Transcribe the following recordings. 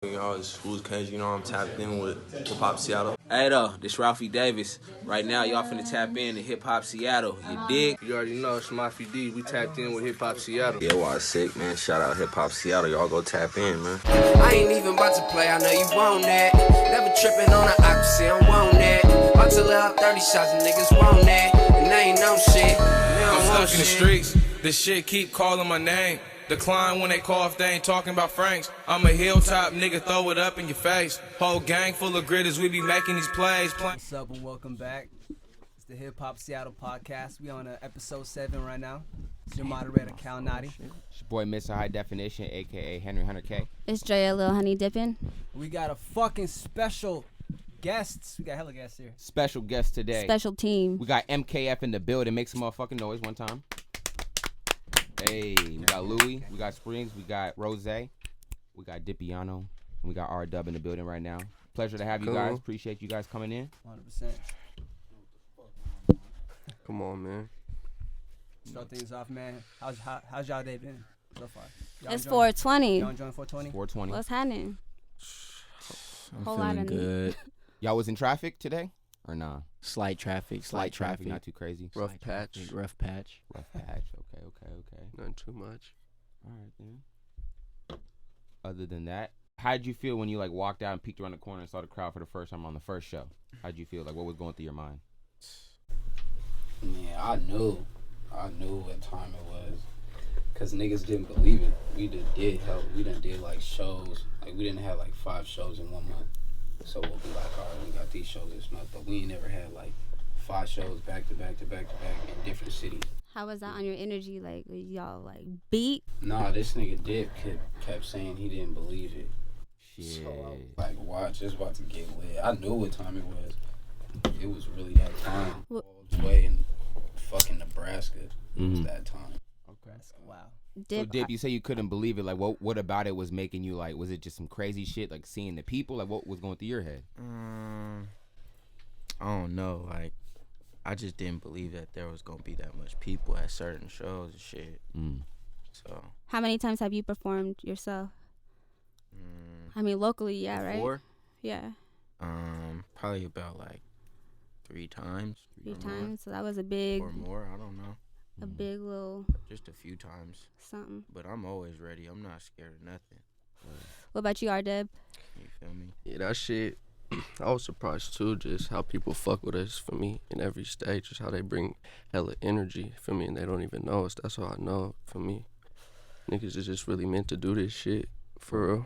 Y'all, it's Who's Kenji, I'm tapped in with Hip Hop Seattle. Hey though, this Ralphie Davis. Right now, y'all finna tap in to Hip Hop Seattle. You dig? You already know it's Mafia D. We tapped in with Hip Hop Seattle. Yeah, well, sick, man. Shout out Hip Hop Seattle. Y'all go tap in, man. I ain't even about to play, I know you want that. Never tripping on the opposite, I want that. About to let out 30 shots and niggas want that. And they ain't no shit. I'm stuck in the streets. This shit keep calling my name. Decline when they call if they ain't talking about Franks. I'm a hilltop nigga, throw it up in your face. Whole gang full of gritters, we be making these plays. What's up and welcome back. It's the Hip Hop Seattle podcast. We on episode 7 right now. It's your moderator, Cal Nadi. It's your boy Mr. High Definition, a.k.a. Henry Hunter K. It's Drea Lil Honey Dippin'. We got a fucking special guests. We got hella guests here. Special guest today. Special team. We got MKF in the building. Make some motherfucking noise one time. Hey, we got Lewie, we got Springs, we got Rozay, we got Dippiano, and we got Rdub in the building right now. Pleasure to have you guys. Appreciate you guys coming in. 100%. Come on, man. Start things off, man. How's y'all day been so far? It's 420. Y'all enjoying 420? 420. What's happening? I'm Whole lot feeling of good. Y'all was in traffic today? Or nah? Slight traffic. Not too crazy. Rough patch. Rough patch. Rough patch. Okay. Nothing too much. All right, then. Other than that, how did you feel when you walked out and peeked around the corner and saw the crowd for the first time on the first show? How did you feel? What was going through your mind? Yeah, I knew what time it was. Cause niggas didn't believe it. We did help. We done did shows. We didn't have 5 shows in 1 month. So we'll be all right, we got these shows this month, but we ain't never had 5 shows back to back in different cities. How was that on your energy? Was y'all beat? Nah, this nigga Dip kept saying he didn't believe it. Shit. So I was watch, it's about to get lit. I knew what time it was. It was really that time. All the way in fucking Nebraska. It was that time. Okay. Wow. So Dip, you say you couldn't believe it. What about it was making you was it just some crazy shit? Seeing the people? What was going through your head? I don't know. I just didn't believe that there was gonna be that much people at certain shows and shit. So. How many times have you performed yourself? I mean, locally, yeah, before? right? Yeah. Probably about 3 times. 3 times. So that was a big. Or more. I don't know. A big little. Just a few times. Something. But I'm always ready. I'm not scared of nothing. What about you, Rdub? You feel me? Yeah, that shit. I was surprised too, just how people fuck with us for me in every stage, just how they bring hella energy for me and they don't even know us. That's all I know for me. Niggas is just really meant to do this shit for real.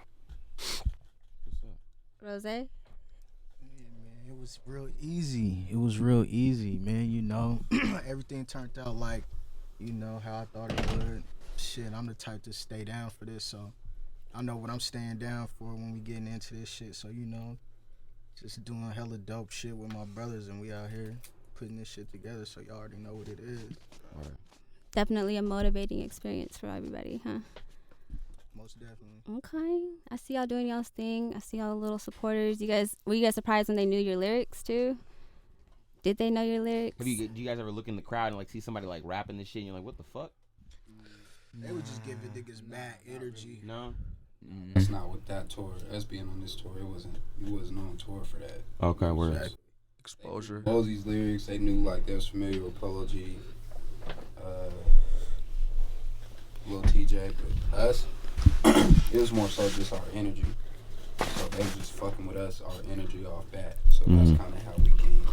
Rozay? It was real easy, man. Everything turned out how I thought it would. Shit, I'm the type to stay down for this, so I know what I'm staying down for when we getting into this shit. So, just doing hella dope shit with my brothers, and we out here putting this shit together, so y'all already know what it is. Right. Definitely a motivating experience for everybody, huh? Most definitely. Okay. I see y'all doing y'all's thing. I see all the little supporters. Were you guys surprised when they knew your lyrics too? Did they know your lyrics? Do you guys ever look in the crowd and see somebody rapping this shit and you're like, what the fuck? They would just give niggas bad energy. No? That's not what that tour. Us being on this tour, it wasn't on tour for that. Okay, where Exposure. Mosey's lyrics, they knew they was familiar with Polo G, Lil TJ, but us, it was more so just our energy. So they was just fucking with us, our energy off bat. So that's kind of how we gained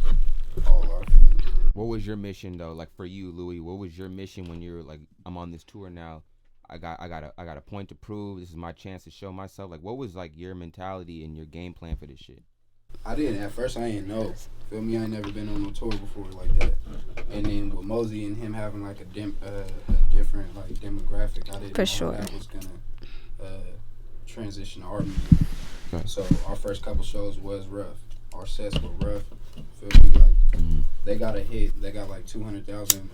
all our fans. What was your mission though? For you, Lewie, what was your mission when you're I'm on this tour now? I got a point to prove. This is my chance to show myself. What was your mentality and your game plan for this shit? At first I didn't know. Feel me? I ain't never been on no tour before like that. And then with Mosey and him having a different demographic, I didn't know how that was gonna transition to our music. Okay. So our first couple shows was rough. Our sets were rough. Feel me? They got a hit. They got 200,000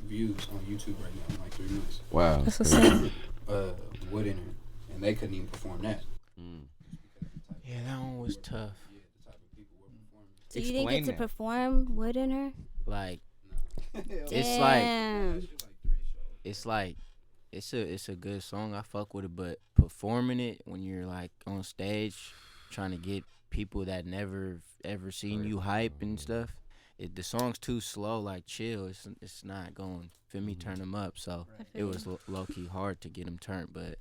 views on YouTube right now in 3 months. Wow. That's what's up. Wood in it, and they couldn't even perform that. Yeah, that one was tough. So you didn't get to perform Wood in Her? It's a good song. I fuck with it, but performing it, when you're like on stage trying to get people that never ever seen you hype and stuff, the song's too slow. Like, chill. It's not going. Feel me? Turn them up. So it was low key hard to get them turned, but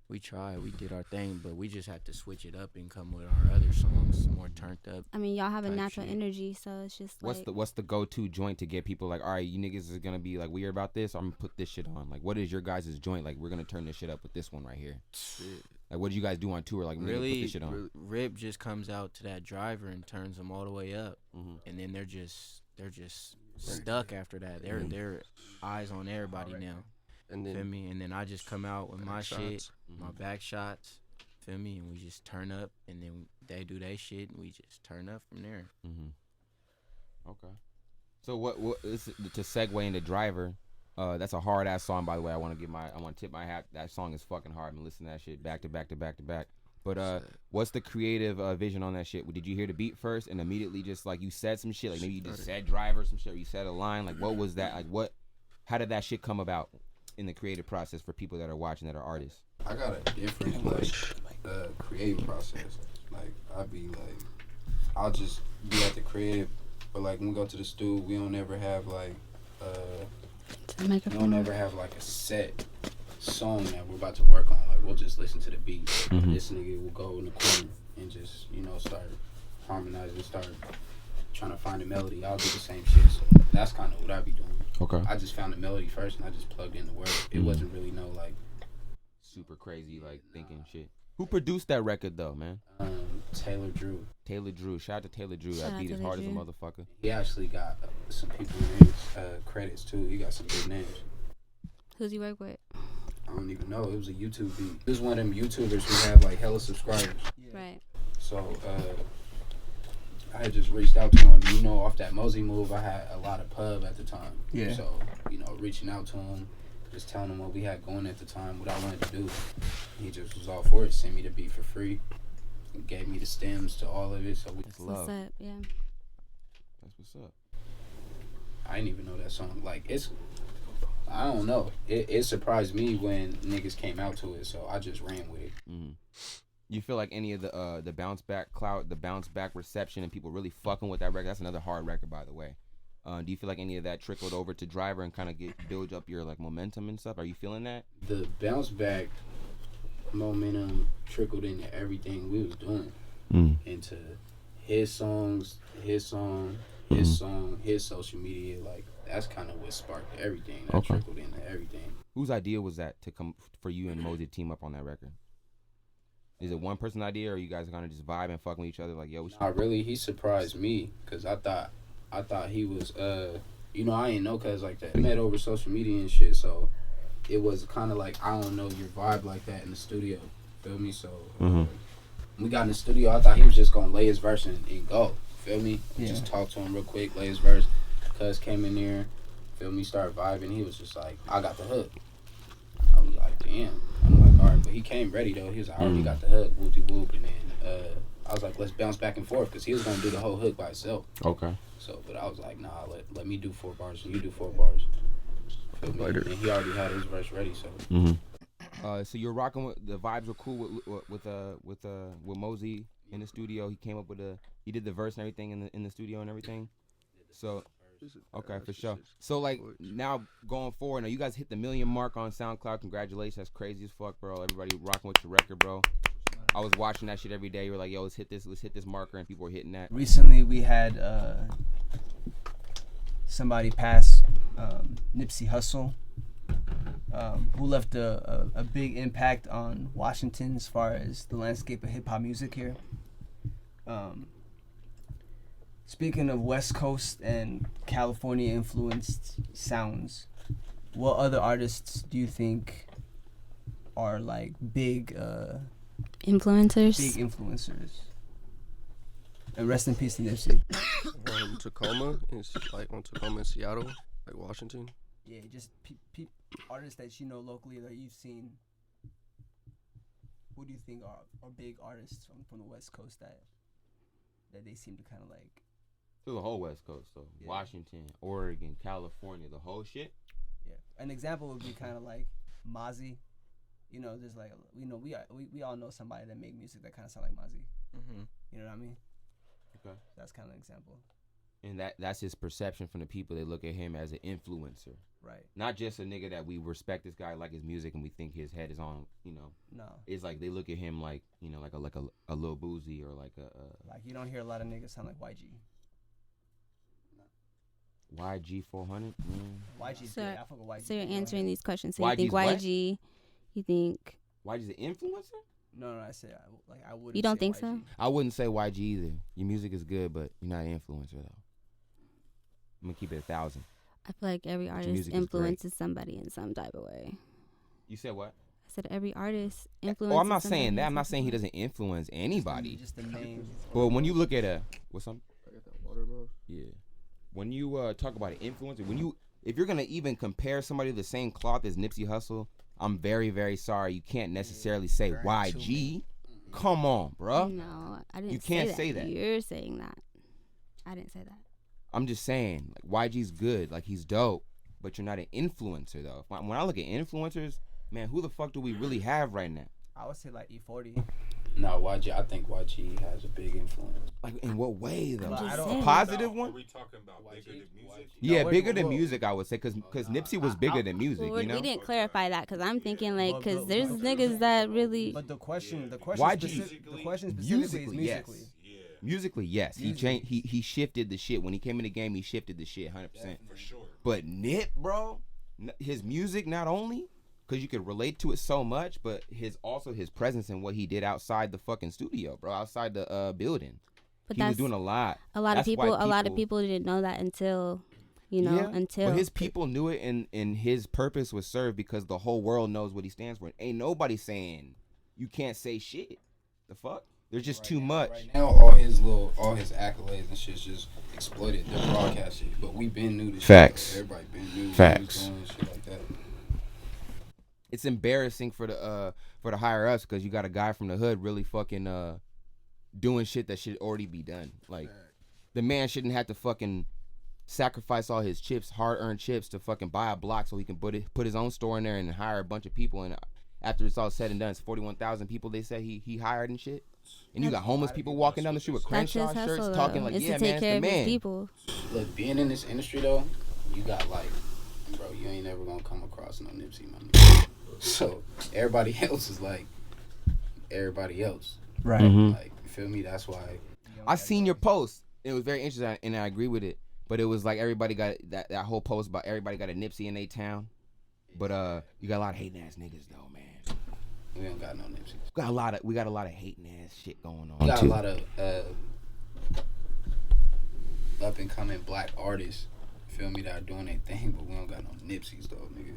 we tried. We did our thing, but we just have to switch it up and come with our other songs more turned up. I mean, y'all have a natural energy, so it's just like. What's the go-to joint to get people like, all right, you niggas is gonna be like weird about this. I'm gonna put this shit on. Like, what is your guys' joint? Like, we're gonna turn this shit up with this one right here. Like, what do you guys do on tour? Like, really, put this shit on. Rip just comes out to that driver and turns them all the way up, and then they're just stuck after that. They're eyes on everybody now. And then, feel me? And then I just come out with my shit, my back shots, feel me? And we just turn up, and then they do their shit, and we just turn up from there. Okay. So what is to segue into Driver? That's a hard ass song, by the way. I want to tip my hat. That song is fucking hard. I've been listening to that shit back to back to back to back. But what's the creative vision on that shit? Did you hear the beat first and immediately just like you said some shit? Like maybe you just said Driver, some shit, or you said a line. Like what was that? Like how did that shit come about in the creative process for people that are watching that are artists? I got a different creative process. Like I'll just be at the crib, but like when we go to the studio, we don't ever have like a set song that we're about to work on. Like we'll just listen to the beat. This nigga will go in the corner and just start harmonizing, start trying to find a melody. I'll do the same shit. So that's kind of what I be doing. Okay. I just found the melody first and I just plugged in the word. It wasn't really no like super crazy like thinking shit. Who produced that record though, man? Taylor Drew. Shout out to Taylor Drew. That beat is hard as a motherfucker. He actually got some people in his credits too. He got some good names. Who's he work with? I don't even know. It was a YouTube beat. He was one of them YouTubers who have like hella subscribers. Right. So I had just reached out to him. Off that Mosey move, I had a lot of pub at the time. Yeah. So reaching out to him, just telling him what we had going at the time, what I wanted to do. He just was all for it. Sent me the beat for free. Gave me the stems to all of it. So that's what's up. Yeah. That's what's up. I didn't even know that song. Like I don't know. It surprised me when niggas came out to it, so I just ran with it. You feel like any of the bounce back clout, the bounce back reception, and people really fucking with that record? That's another hard record, by the way. Do you feel like any of that trickled over to Driver and kind of build up your like momentum and stuff? Are you feeling that? The bounce back momentum trickled into everything we was doing, into his songs, his song, his social media. Like that's kind of what sparked everything. That trickled into everything. Whose idea was that to come for you and Mosey to team up on that record? Is it one person's idea, or you guys kind of just vibe and fucking with each other? Like, yo, really, he surprised me because I thought he was I ain't know cuz like that. We met over social media and shit, so it was kind of like I don't know your vibe like that in the studio. Feel me? So when we got in the studio, I thought he was just gonna lay his verse and go. Feel me? Yeah. Just talk to him real quick, lay his verse. Cuz came in there, feel me, started vibing. He was just like, I got the hook. I was like, damn. I'm like, all right, but he came ready though. He was like, I already got the hook, whoopty whoop, and then I was like, let's bounce back and forth because he was gonna do the whole hook by himself. Okay. So, but I was like, nah, let me do 4 bars and you do 4 bars. Feel me? And he already had his verse ready, so. So you're rocking with the vibes were cool with Mosey in the studio. He came up with he did the verse and everything in the studio and everything. So. Okay, for sure. So like now going forward, now you guys hit the 1 million mark on SoundCloud. Congratulations, that's crazy as fuck, bro. Everybody rocking with your record, bro. I was watching that shit every day. You were like, yo, let's hit this marker, and people were hitting that. Recently, we had somebody pass, Nipsey Hussle, who left a big impact on Washington as far as the landscape of hip hop music here. Speaking of West Coast and California influenced sounds, what other artists do you think are like big influencers? Big influencers. And rest in peace to Nipsey. Tacoma in Seattle, like Washington. Yeah, just artists that you know locally that you've seen. Who do you think are big artists from the West Coast that they seem to kind of like? To the whole West Coast, though. Yeah. Washington, Oregon, California, the whole shit. Yeah. An example would be kind of like Mozzie. you know, there's like, you know, we all know somebody that make music that kind of sound like Mozzie. Mm-hmm. You know what I mean? Okay. That's kind of an example. And that's his perception from the people. They look at him as an influencer. Right. Not just a nigga that we respect this guy, like his music, and we think his head is on, you know. No. It's like they look at him like, you know, like a Lil Boozy or like a... Like, you don't hear a lot of niggas sound like YG. YG 400? YG's good. I fuck with YG. So you're answering these questions. So YG's you think YG, you think... YG's an influencer? No, I said, I wouldn't. You don't say think YG. so? I wouldn't say YG either. Your music is good, but you're not an influencer, though. I'm going to keep it 1,000. I feel like every artist influences somebody in some type of way. You said what? I said every artist influences. Oh, I'm not saying that. I'm not saying he doesn't influence anybody. Just the name. But when you look at what's up? I got that water, bro. Yeah. When you talk about an influencer, if you're gonna even compare somebody to the same cloth as Nipsey Hussle, I'm very, very sorry. You can't necessarily say YG. Come on, bro. No, I didn't. You can't say that. You're saying that. I didn't say that. I'm just saying, like, YG's good, like he's dope, but you're not an influencer though. When I look at influencers, man, who the fuck do we really have right now? I would say like E40. No, YG. I think YG has a big influence. Like, in what way though? A positive one? Are we talking about bigger than music? Yeah, bigger than music, I would say, because Nipsey was bigger than music. Well, you know, we didn't clarify that because I'm thinking like because there's niggas that really. But the question YG, the question specifically musically, is musically. yes. Musically, yes. He changed. He shifted the shit when he came in the game. He shifted the shit 100%. For sure. But Nip, bro, his music not only because you could relate to it so much, but his presence and what he did outside the fucking studio, bro, outside the building. But he was doing a lot. A lot of people didn't know that until, until. But his people knew it, and his purpose was served because the whole world knows what he stands for. Ain't nobody saying you can't say shit. The fuck? There's just too much. Right now, all his accolades and shit's just exploited. They're broadcasted, but we been new to Facts. Shit. Everybody been new. Facts. Doing shit like that. It's embarrassing for the higher ups because you got a guy from the hood really fucking doing shit that should already be done. Like, the man shouldn't have to fucking sacrifice all his chips, hard-earned chips, to fucking buy a block so he can put his own store in there and hire a bunch of people. And after it's all said and done, it's 41,000 people they say he hired and shit. And you got homeless people walking down the street with Crenshaw shirts talking like, yeah, man, it's the man. People. Look, being in this industry though, you got like, bro, you ain't never gonna come across no Nipsey money. So everybody else is like everybody else. Right. Mm-hmm. Like, you feel me? That's why. I seen your post. It was very interesting, and I agree with it. But it was like everybody got that whole post about everybody got a Nipsey in their town. But you got a lot of hating ass niggas though, man. We don't got no Nipsey. We got a lot of hating ass shit going on. We got too. a lot of up and coming black artists. Feel me? That are doing their thing, but we don't got no Nipseys though, nigga.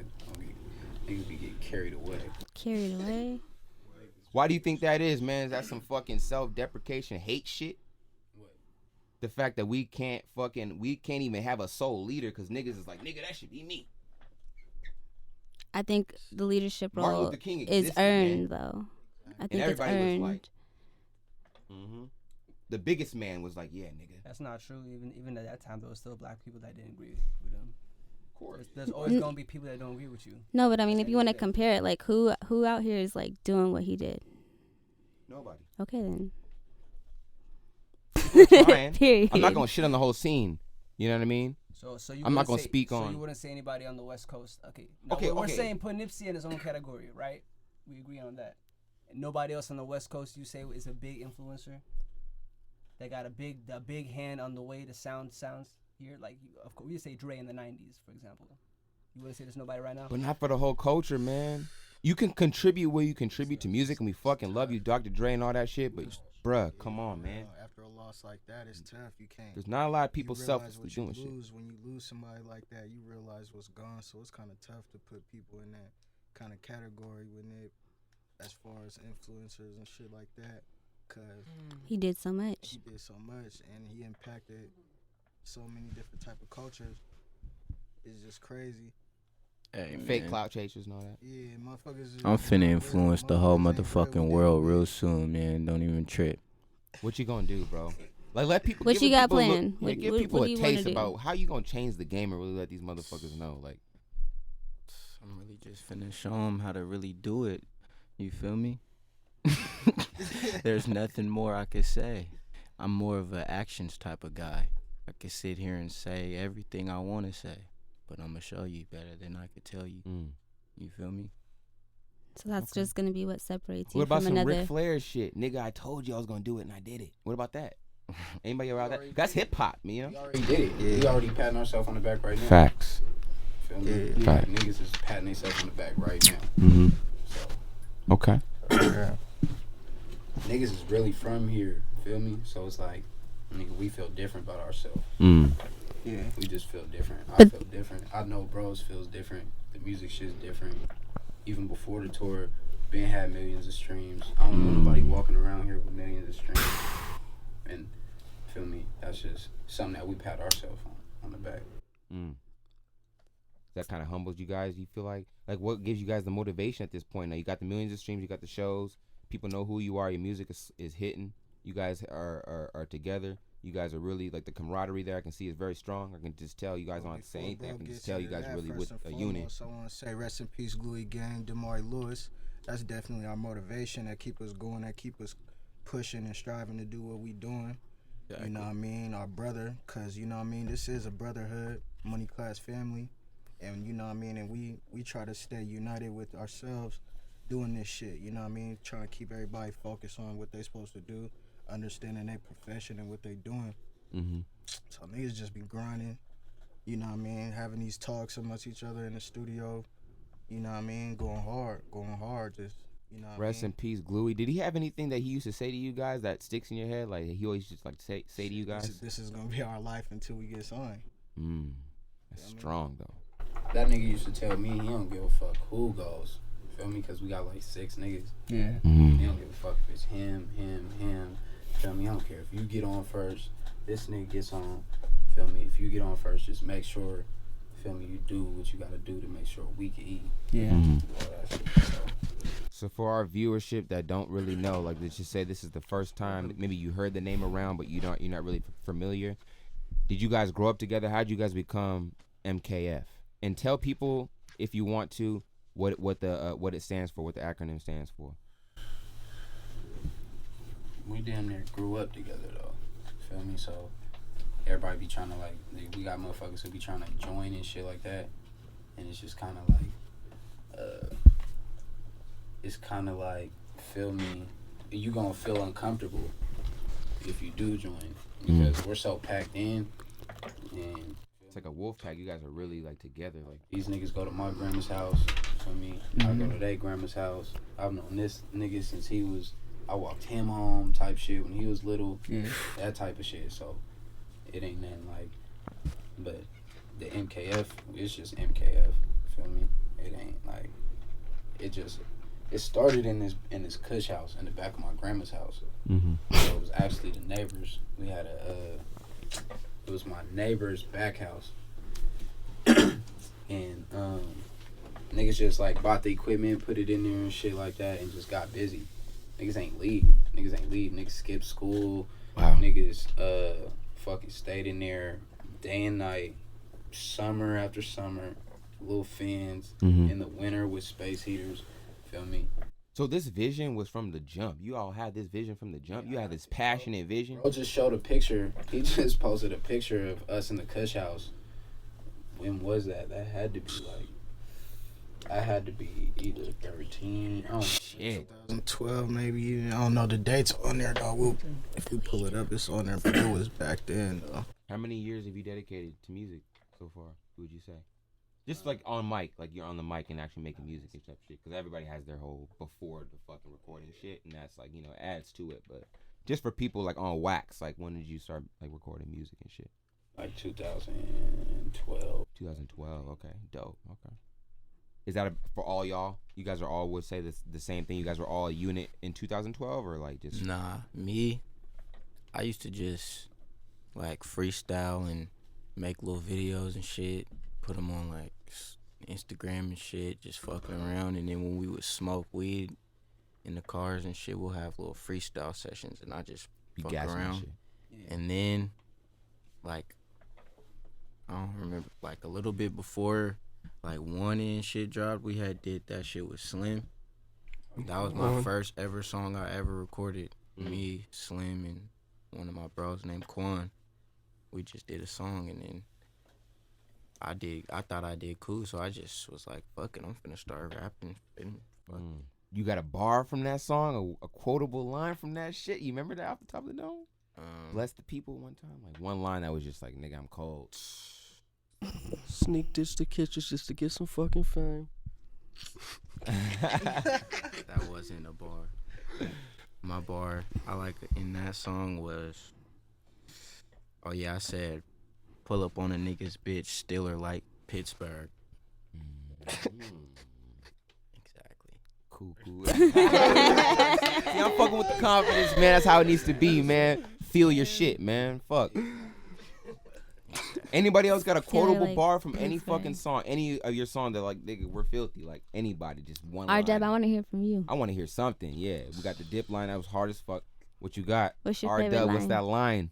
Niggas be getting carried away. Carried away? Why do you think that is, man? Is that some fucking self-deprecation hate shit? What? The fact that we can't even have a sole leader because niggas is like, nigga, that should be me. I think the leadership role is earned, though. I think it's earned. Was like, the biggest man was like, yeah, nigga. That's not true. Even at that time, there was still black people that didn't agree with him. Of course. There's always gonna be people that don't agree with you. No, but I mean, if you want to compare it, like who out here is like doing what he did? Nobody. Okay then. Period. I'm not gonna shit on the whole scene. You know what I mean? So I'm not gonna speak on. So you wouldn't say anybody on the West Coast. Okay. No, we're saying put Nipsey in his own category, right? We agree on that. And nobody else on the West Coast you say is a big influencer. They got a big hand on the way the sounds here. Like, of course, we say Dre in the '90s, for example. You wouldn't say there's nobody right now. But not for the whole culture, man. You can contribute where you contribute to music, and we fucking love you, Dr. Dre and all that shit. But bruh, come on, man. After a loss like that, it's tough. You can't. There's not a lot of people selflessly doing shit. When you lose somebody like that, you realize what's gone. So it's kind of tough to put people in that kind of category with it, as far as influencers and shit like that. Cause he did so much. He did so much, and he impacted so many different type of cultures. It's just crazy. Hey, fake man. clout chasers and all that. Yeah, motherfuckers. I'm finna influence the whole motherfucking world real soon, man. Don't even trip. What you gonna do, bro? Like, let people. What you got planned? Give people a taste about how you gonna change the game and really let these motherfuckers know. Like, I'm really just finna show them how to really do it. You feel me? There's nothing more I could say. I'm more of an actions type of guy. I could sit here and say everything I want to say, but I'm going to show you better than I could tell you. You feel me? So that's just going to be what separates you What about from some another. Ric Flair shit? Nigga, I told you I was going to do it and I did it. What about that? Anybody around that? That's hip hop, man. We already did it. Yeah. We already patting ourselves on the back right now. Facts. Feel me? Yeah. Like, niggas is patting themselves on the back right now. Mm-hmm. So. Okay. Niggas is really from here. Feel me? So it's like, nigga, we feel different about ourselves. Yeah. We just feel different. I feel different. I know bros feels different. The music shit's different. Even before the tour, Ben had millions of streams. I don't know nobody walking around here with millions of streams. And feel me? That's just something that we pat ourselves on the back. That kind of humbles you guys. You feel like what gives you guys the motivation at this point? Now you got the millions of streams, you got the shows. People know who you are. Your music is hitting. You guys are together. You guys are really like the camaraderie there. I can see is very strong. I can just tell you guys don't have to say anything. I can just tell you guys really with a unit. So I want to say rest in peace, Lewie gang, Damari Lewis. That's definitely our motivation that keep us going, that keep us pushing and striving to do what we doing. Exactly. You know what I mean? Our brother, because, you know what I mean, this is a brotherhood, money class family. And, you know what I mean, and we try to stay united with ourselves doing this shit, you know what I mean? Trying to keep everybody focused on what they supposed to do, understanding their profession and what they doing. So niggas just be grinding, you know what I mean? Having these talks amongst each other in the studio, you know what I mean? Going hard, just, you know what Rest in peace, Lewie. Did he have anything that he used to say to you guys that sticks in your head? Like he always just like say to you guys? This is gonna be our life until we get signed. That's strong though. That nigga used to tell me he don't give a fuck who goes. Feel me? Because we got like 6 niggas. Yeah. He don't give a fuck if it's him. Feel me? I don't care if you get on first. This nigga gets on. Feel me? If you get on first, just make sure. Feel me? You do what you gotta do to make sure we can eat. Yeah. So for our viewership that don't really know, like let's just say this is the first time maybe you heard the name around, but you're not really familiar. Did you guys grow up together? How'd you guys become MKF? And tell people if you want to what it stands for, what the acronym stands for. We damn near grew up together though. Feel me? So everybody be trying to like, we got motherfuckers who be trying to join and shit like that, and it's just kind of like, feel me? You gonna feel uncomfortable if you do join because we're so packed in, and it's like a wolf pack. You guys are really like together. Like these niggas go to my grandma's house. Feel me? I go to their grandma's house. I've known this nigga since I walked him home type shit when he was little. That type of shit. So it ain't nothing like, but the MKF, it's just MKF. Feel me? It ain't like, it started in this Kush house in the back of my grandma's house. So it was actually the neighbors. We had it was my neighbor's back house. And niggas just like bought the equipment, put it in there and shit like that, and just got busy. Niggas ain't leave. Niggas skipped school. Wow. Niggas fucking stayed in there day and night, summer after summer, little fans in the winter with space heaters. Feel me? So this vision was from the jump. You all had this vision from the jump. You had this passionate vision. Bro just showed a picture. He just posted a picture of us in the Kush house. When was that? That had to be like, I had to be either 13. Oh shit. 2012 maybe. I don't know the dates on there though. If we pull it up, it's on there. But it was back then though. How many years have you dedicated to music so far? Would you say? Just like on mic, like you're on the mic and actually making music and stuff shit. Because everybody has their whole before the fucking recording shit, and that's like, you know, adds to it. But just for people like on wax, like when did you start like recording music and shit? Like 2012. 2012. Okay, dope. Okay. Is that for all y'all? You guys are all would say the same thing. You guys were all a unit in 2012, or like just? Nah, me. I used to just like freestyle and make little videos and shit. Put them on like Instagram and shit, just fucking around. And then when we would smoke weed in the cars and shit, we'll have little freestyle sessions, and I just fuck around. And then, like, I don't remember, like a little bit before, like 1 and shit dropped, we had did that shit with Slim. That was my first ever song I ever recorded. Me, Slim, and one of my bros named Quan. We just did a song, and then I thought I did cool, so I just was like, fuck it, I'm finna start rapping. You got a bar from that song, a quotable line from that shit? You remember that off the top of the dome? Bless the people one time? Like one line that was just like, nigga, I'm cold. Sneak this to kitchens just to get some fucking fame. That wasn't a bar. My bar I like in that song was, oh yeah, I said, pull up on a nigga's bitch, steal her like Pittsburgh. Exactly. Cool. See, I'm fucking with the confidence, man. That's how it needs to be, man. Feel your shit, man. Fuck. Anybody else got a quotable bar from any fucking song? Any of your songs that like, nigga, we're filthy? Like anybody, just one line. Rdub, I want to hear from you. I want to hear something. Yeah, we got the dip line. That was hard as fuck. What you got? What's your favorite Rdub, line? what's that line?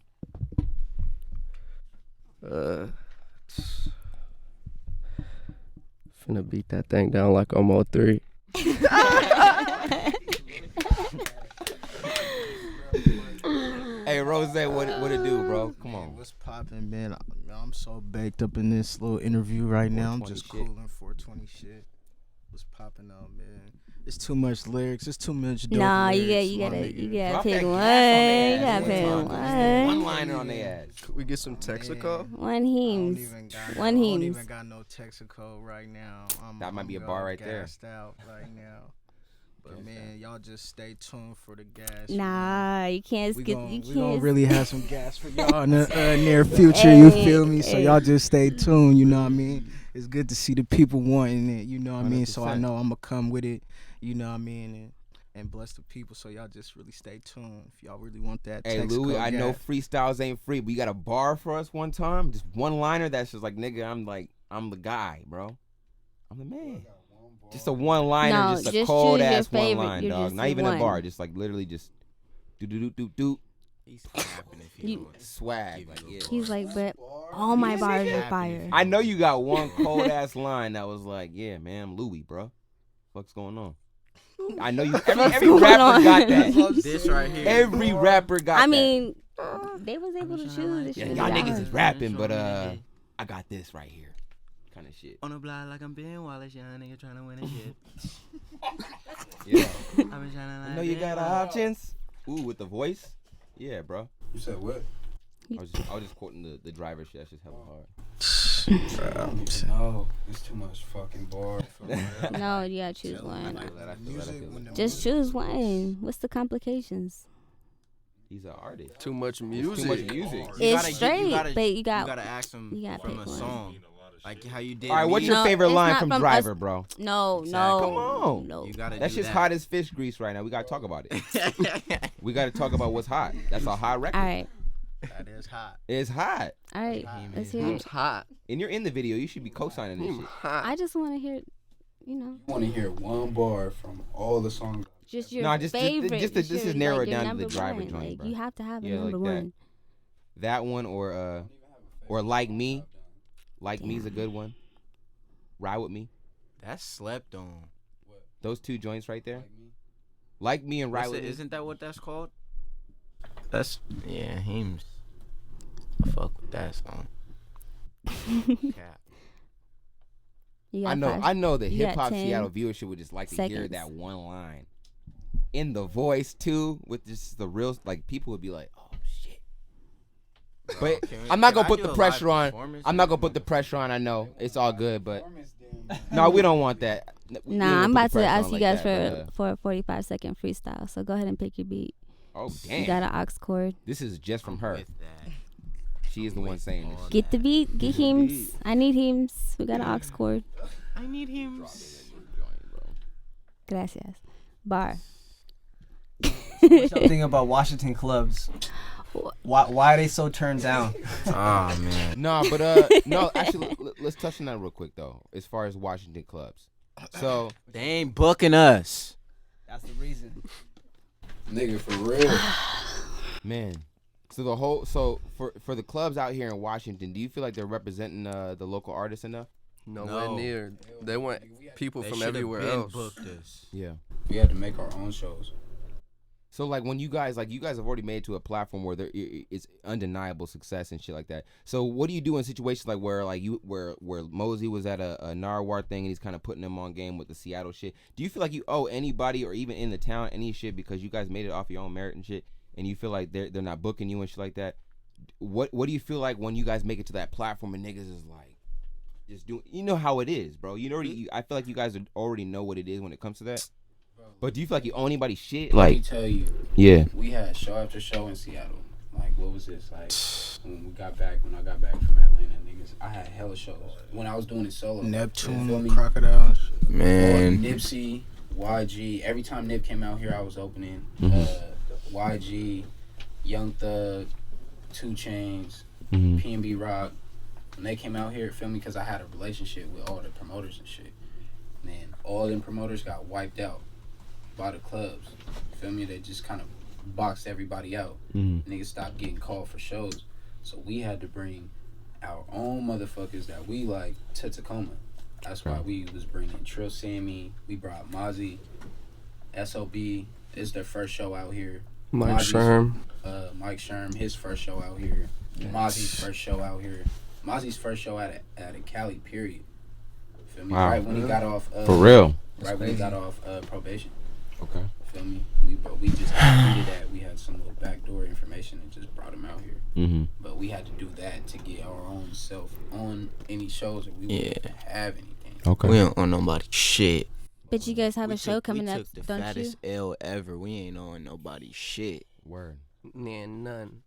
Finna beat that thing down like I'm on 3. Hey, Rozay, what it do, bro? Come on. What's poppin', man? I'm so baked up in this little interview right now. I'm just shit. cooling 420 shit. What's poppin' out, man? It's too much lyrics. It's too much dope Nah, lyrics, you my gotta nigga. pick one. You gotta pick one. One liner on their ass. Could we get some Texaco? One hymns. I don't even got no Texaco right now. That might be a bar right there. Gassed out right now. But man, y'all just stay tuned for the gas. Nah, you can't skip. We gonna really have some gas for y'all in the near future. You feel me? So y'all just stay tuned. You know what I mean? It's good to see the people wanting it. You know what I mean? So I know I'm gonna come with it. You know what I mean? And bless the people. So y'all just really stay tuned if y'all really want that. Hey, Lewie, I know freestyles ain't free, but you got a bar for us one time? Just one liner that's just like, nigga, I'm the guy, bro. I'm the man. Just a one liner, just a cold ass one line, dog. Not even a bar, just like literally just do. He's snapping if he swag. Like, yeah. He's like, but all my bars are fire. I know you got one cold ass line that was like, yeah, man, I'm Lewie, bro. What's going on? I know you. Every rapper got that. This right here. Every rapper got that. I mean, they was able to choose this shit. Y'all niggas is rapping, but I got this right here. Kind of shit. On the block like I'm Ben Wallace, young nigga trying to win a shit. Yeah. I've been shining like I know you got options. Ooh, with the voice. Yeah, bro. You said what? I was just quoting the driver shit. That's just hella hard. No, it's too much fucking bar. No, you gotta choose one. Just choose one. What's the complications? He's an artist. Too much music. Too much music. It's straight, but you gotta ask him from a song. Like how you did. All right, what's your favorite line from Driver, bro? No. Come on. No. That's just hot as fish grease right now. We gotta talk about it. We gotta talk about what's hot. That's a hot record. All right. That is hot. It's hot. All right. Let's hear it. It's hot. And you're in the video. You should be co-signing this shit. I just want to hear, you know. You want to hear one bar from all the songs? Just your favorite. Just to narrow it down to the number Driver one. joint, Like, bro. you have to have a Yeah, number like one. That one or Like Me. Like Me's a good one. Ride With Me. That's slept on. Those two joints right there. Like Me and Ride With Me. Isn't that what that's called? That's hymns. I fuck with that song. I know the hip hop Seattle viewership would just like to hear that one line in the voice too, with just the real, like, people would be like, oh shit. But I'm not gonna put the pressure on. I'm not gonna put the pressure on. I know it's all good, but no, we don't want that. Nah, I'm about to ask you guys for a 45-second freestyle. So go ahead and pick your beat. Oh damn! You got an aux chord. This is just from her. She is the one saying this. Get the beat. Get hymns. I need hymns. We got an aux chord. I need hymns. Gracias. Bar. What y'all think about Washington clubs? Why are they so turned down? Oh man. No, but no. Actually, let's touch on that real quick though. As far as Washington clubs, so they ain't booking us. That's the reason. Nigga, for real. Man. So for the clubs out here in Washington, do you feel like they're representing the local artists enough? Nowhere near. They want people They from should've everywhere been else. booked us. Yeah. We had to make our own shows. So like when you guys have already made it to a platform where it's undeniable success and shit like that. So what do you do in situations like where Mosey was at a Narwhal thing and he's kind of putting them on game with the Seattle shit? Do you feel like you owe anybody or even in the town any shit because you guys made it off your own merit and shit, and you feel like they're not booking you and shit like that? What do you feel like when you guys make it to that platform and niggas is like just doing? You know how it is, bro. I feel like you guys already know what it is when it comes to that. But do you feel like you owe anybody shit? Let me Like, tell you. Yeah. We had show after show in Seattle. Like, what was this? Like, when I got back from Atlanta, niggas, I had hella shows. When I was doing it solo. Neptune, Crocodile. Man. Nipsey, YG. Every time Nip came out here, I was opening. YG, Young Thug, 2 Chainz, P&B Rock. When they came out here, feel me? Because I had a relationship with all the promoters and shit. And then all them promoters got wiped out by the clubs. Feel me? They just kind of boxed everybody out. Niggas stopped getting called for shows. So we had to bring our own motherfuckers that we like to Tacoma. That's why we was bringing Trill Sammy. We brought Mozzie. SOB is their first show out here. Mike Sherm. Mike Sherm, his first show out here. Mozzie's first show out here. Mozzie's first show at a Cali, period. Feel me? Wow. Right when he got off. For real? Right when he got off probation. Okay. Feel me? We just completed that. We had some little backdoor information and just brought him out here. But we had to do that to get our own self on any shows that we wouldn't have anything. Okay. We don't own nobody shit. But you guys have a show coming up, We took the don't you? fattest L ever. We ain't on nobody shit. Word. Man, none.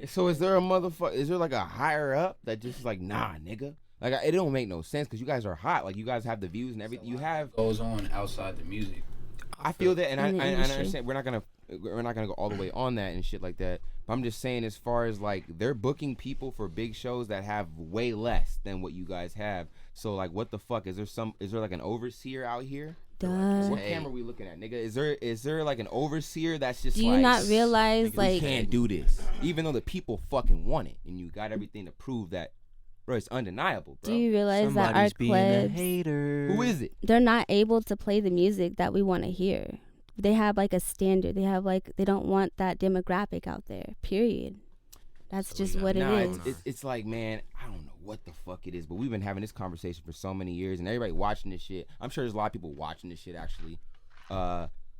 So is there like a higher up that just is like, nah, nigga? Like, it don't make no sense because you guys are hot. Like, you guys have the views and everything. You have goes on outside the music. I feel that, and I industry. understand. We're not gonna go all the way on that and shit like that. But I'm just saying, as far as like they're booking people for big shows that have way less than what you guys have. So like, what the fuck is there like an overseer out here? Duh. What camera are we looking at, nigga? Is there like an overseer that's just Do you not realize, nigga, like, we can't do this, even though the people fucking want it, and you got everything to prove that, bro? It's undeniable, bro. do you realize that our clubs, Who is it? they're not able to play the music that we want to hear. They have like a standard. They have like, they don't want that demographic out there, period. That's just what it is. It's like, man, I don't know what the fuck it is, but we've been having this conversation for so many years, and everybody watching this shit. I'm sure there's a lot of people watching this shit, actually.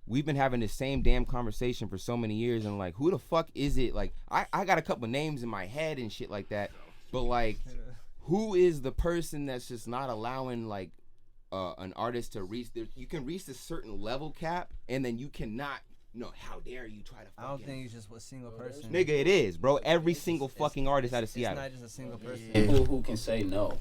We've been having the same damn conversation for so many years, and like, who the fuck is it? Like, I got a couple names in my head and shit like that, but like, who is the person that's just not allowing like an artist to reach you can reach a certain level cap, and then you cannot. No, how dare you try to? I don't think it's just a single person. Nigga, it is, bro. Every single fucking artist out of Seattle. It's not just a single person. People who can say no,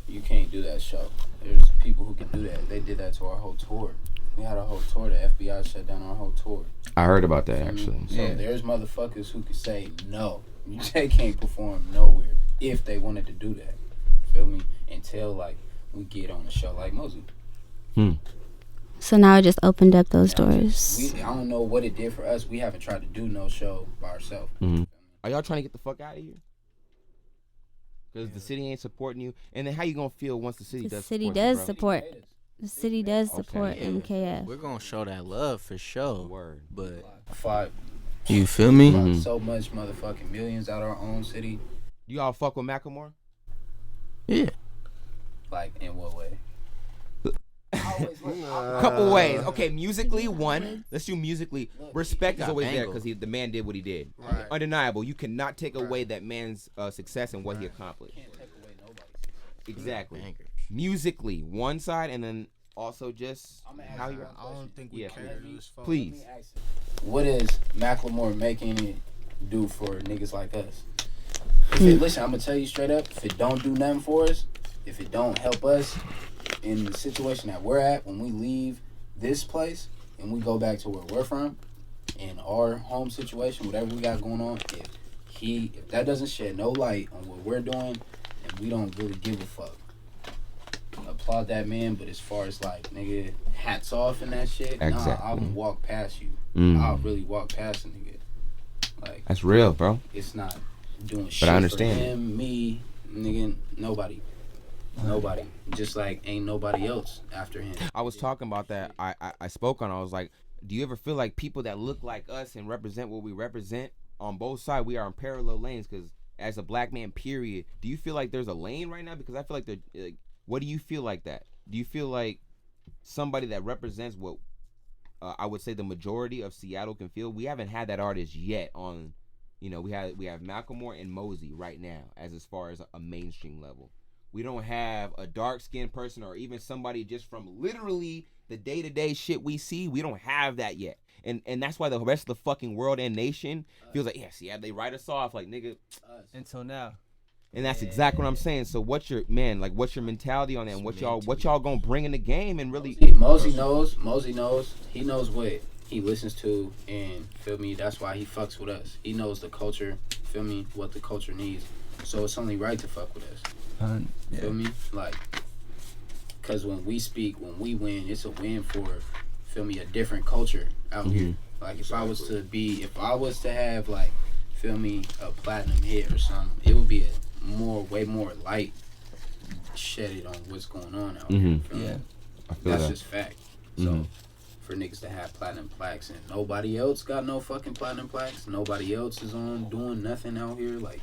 you can't do that show. There's people who can do that. They did that to our whole tour. We had a whole tour. The FBI shut down our whole tour. I heard about that, actually. So there's motherfuckers who could say no. They can't perform nowhere if they wanted to do that. Feel me? Until like we get on a show like Mosey. So now it just opened up those doors. I don't know what it did for us. We haven't tried to do no show by ourselves. Are y'all trying to get the fuck out of here? Because the city ain't supporting you. And then how you gonna feel once the city does support you, bro? The city does support MKF. We're gonna show that love for sure. Word. But Five. You feel me? So much motherfucking millions out our own city. You all fuck with Macklemore? Yeah. Like, in what way? Couple ways. Okay, musically, one. Let's do musically. Respect is always there because the man did what he did. Right. Undeniable. You cannot take away that man's success and what he accomplished. Exactly. Musically, one side, and then also just how you. I don't think we care. Please. What is Macklemore making it do for niggas like us? Listen, I'm gonna tell you straight up. If it don't do nothing for us, if it don't help us in the situation that we're at when we leave this place and we go back to where we're from, in our home situation, whatever we got going on, if that doesn't shed no light on what we're doing, and we don't really give a fuck, applaud that man. But as far as like, nigga, hats off and that shit, nah, I would walk past you. I'll really walk past a nigga. Like, that's real, bro. It's not doing shit but I understand for him, me, nigga, nobody. Nobody. Just like ain't nobody else after him. I was talking about that. I spoke on. I was like, do you ever feel like people that look like us and represent what we represent on both sides, we are in parallel lanes? Because as a black man, period, do you feel like there's a lane right now? Because I feel like what do you feel like that? Do you feel like somebody that represents what I would say the majority of Seattle can feel? We haven't had that artist yet on, we have Macklemore and Mosey right now as far as a mainstream level. We don't have a dark-skinned person or even somebody just from literally the day-to-day shit we see. We don't have that yet. And that's why the rest of the fucking world and nation feels like, they write us off like, nigga. Until now. And that's exactly what I'm saying. So what's your mentality on that? And what y'all gonna bring in the game and really? Mosey knows. He knows what he listens to, and feel me. That's why he fucks with us. He knows the culture. Feel me? What the culture needs. So it's only right to fuck with us. Feel me? Like, cause when we speak, when we win, it's a win for, feel me, a different culture out here. Like if I was to have like, feel me, a platinum hit or something, it would be a way more light shedded on what's going on out here. Yeah, that's just fact. So for niggas to have platinum plaques and nobody else got no fucking platinum plaques, nobody else is on doing nothing out here, like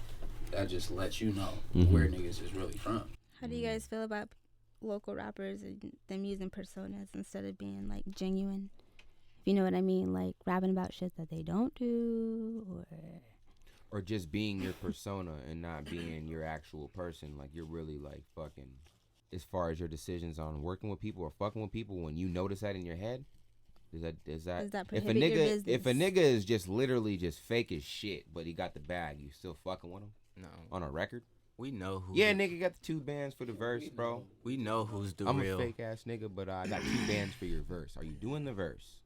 that just lets you know where niggas is really from. How do you guys feel about local rappers and them using personas instead of being like genuine? If you know what I mean, like rapping about shit that they don't do, or just being your persona and not being your actual person. Like you're really like fucking, as far as your decisions on working with people or fucking with people, when you notice that in your head, does that prohibit your business? If a nigga is just literally just fake as shit, but he got the bag, you still fucking with him? No. On a record? We know who. Yeah, nigga got the 2 bands for the verse, bro. We know who's the I'm real. a fake ass nigga, but I got 2 bands for your verse. Are you doing the verse?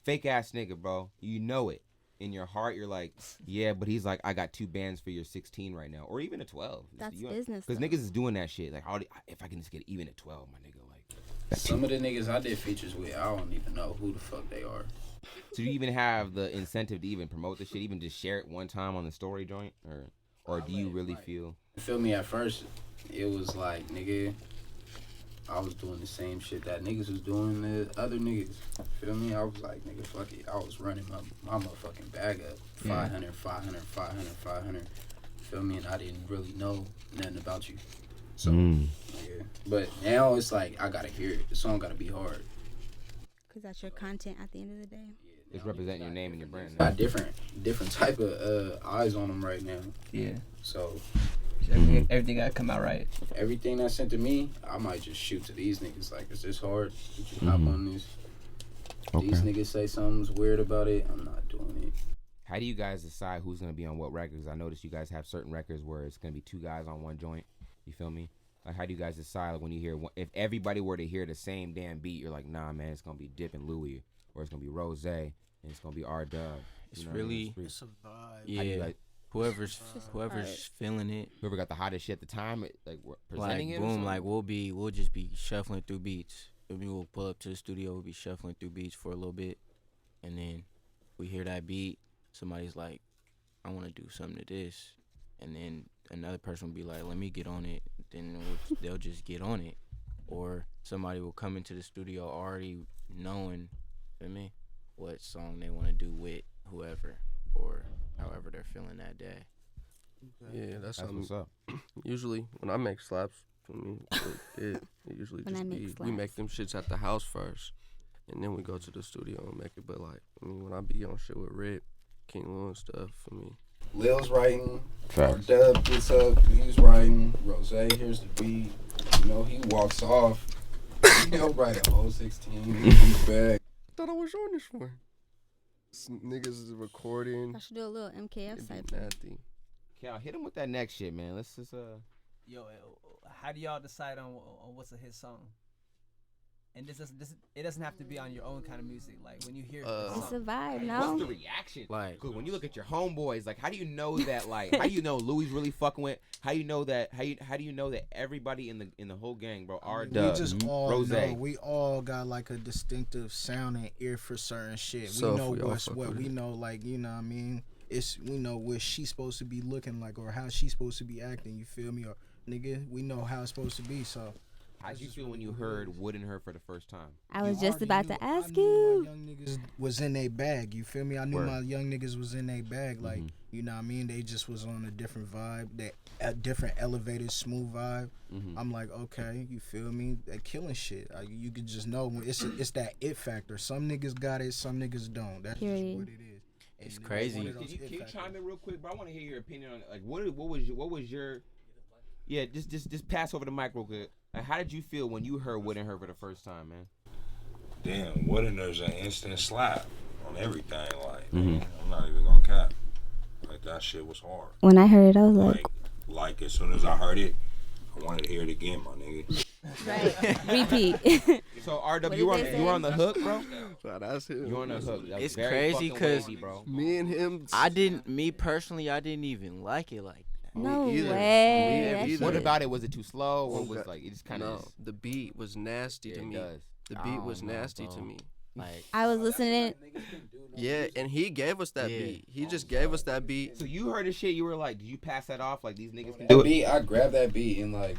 Fake ass nigga, bro. You know it. In your heart, you're like, yeah, but he's like, I got 2 bands for your 16 right now, or even a 12. That's business. Because niggas is doing that shit. Like, if I can just get even a 12, my nigga, like. Some of the niggas I did features with, I don't even know who the fuck they are. So do you even have the incentive to even promote the shit, even just share it one time on the story joint, or do you really feel? Feel me? At first, it was like, nigga, I was doing the same shit that niggas was doing to other niggas. Feel me? I was like, nigga, fuck it. I was running my motherfucking bag up. 500. Feel me? And I didn't really know nothing about you. So, yeah. But now it's like, I gotta hear it. The song gotta be hard. Because that's your content at the end of the day. It's representing your name and your brand. Got different type of eyes on them right now. Yeah. So everything gotta come out right. Everything that's sent to me, I might just shoot to these niggas. Like, is this hard? Did you hop on this? Okay. These niggas say something's weird about it. I'm not doing it. How do you guys decide who's gonna be on what records? I noticed you guys have certain records where it's gonna be 2 guys on one joint. You feel me? Like, how do you guys decide, like, when you hear if everybody were to hear the same damn beat, you're like, nah, man, it's gonna be Dip and Lewie, or it's gonna be Rozay, and it's gonna be Rdub. It's really, it's a vibe. Yeah. Whoever's feeling it, whoever got the hottest shit at the time, like presenting like, it. Boom, like we'll just be shuffling through beats. We'll pull up to the studio, we'll be shuffling through beats for a little bit, and then we hear that beat. Somebody's like, I want to do something to this, and then another person will be like, let me get on it. Then they'll just get on it, or somebody will come into the studio already knowing, for me, what song they want to do with whoever, or however they're feeling that day. Yeah, that's what's up. Usually, when I make slaps, for me, it usually When just I make be, slaps. we make them shits at the house first, and then we go to the studio and make it. But like, I mean, when I be on shit with Red, King Lil and stuff, for me, Lil's writing, Rdub gets up, he's writing, Rozay here's the beat, you know, he walks off, he'll write a whole 16, he's back. I thought I was on this one. Niggas is recording. I should do a little MKF side. Nasty. Cal, hit him with that next shit, man. Let's just Yo, how do y'all decide on what's a hit song? And this it doesn't have to be on your own kind of music. Like when you hear it's a vibe, no? What's the reaction? Like, cause when you look at your homeboys, like, how do you know that? Like, how do you know Louie's really fucking with? How do you know that? How do you know that everybody in the whole gang, bro? We just all Rozay. know. We all got like a distinctive sound and ear for certain shit. So we know we all what's fuck what. with We it. know, like, you know what I mean? We know what she's supposed to be looking like or how she's supposed to be acting. You feel me? Or nigga, we know how it's supposed to be. So, how'd you feel when you heard Wood and Her for the first time? I was just about to ask I knew you. my young niggas was in their bag. You feel me? I knew my young niggas was in their bag. Like, you know what I mean? They just was on a different vibe, a different elevated, smooth vibe. I'm like, okay, you feel me? They killing shit. You could just know it's that it factor. Some niggas got it, some niggas don't. That's just what it is. It's crazy. Can you chime in real quick, bro? I want to hear your opinion on like what was your just pass over the mic real quick. Like, how did you feel when you heard Wood and Her for the first time, man? Damn, Wood and Her's an instant slap on everything. Like, man, I'm not even gonna cap. Like, that shit was hard. When I heard it, I was like as soon as I heard it, I wanted to hear it again, my nigga. Right. Repeat. So Rdub, you were on the hook, bro. That's him. You on the hook. It's crazy because me and him. Me personally, I didn't even like it like that. No way. What about it? Was it too slow? Or was like it just kind of? No, the beat was nasty to me. The beat was nasty to me. Like I was listening. Yeah, and he gave us that beat. He just gave us that beat. So you heard the shit. You were like, did you pass that off? Like these niggas can do do it. Beat, I grabbed that beat and like,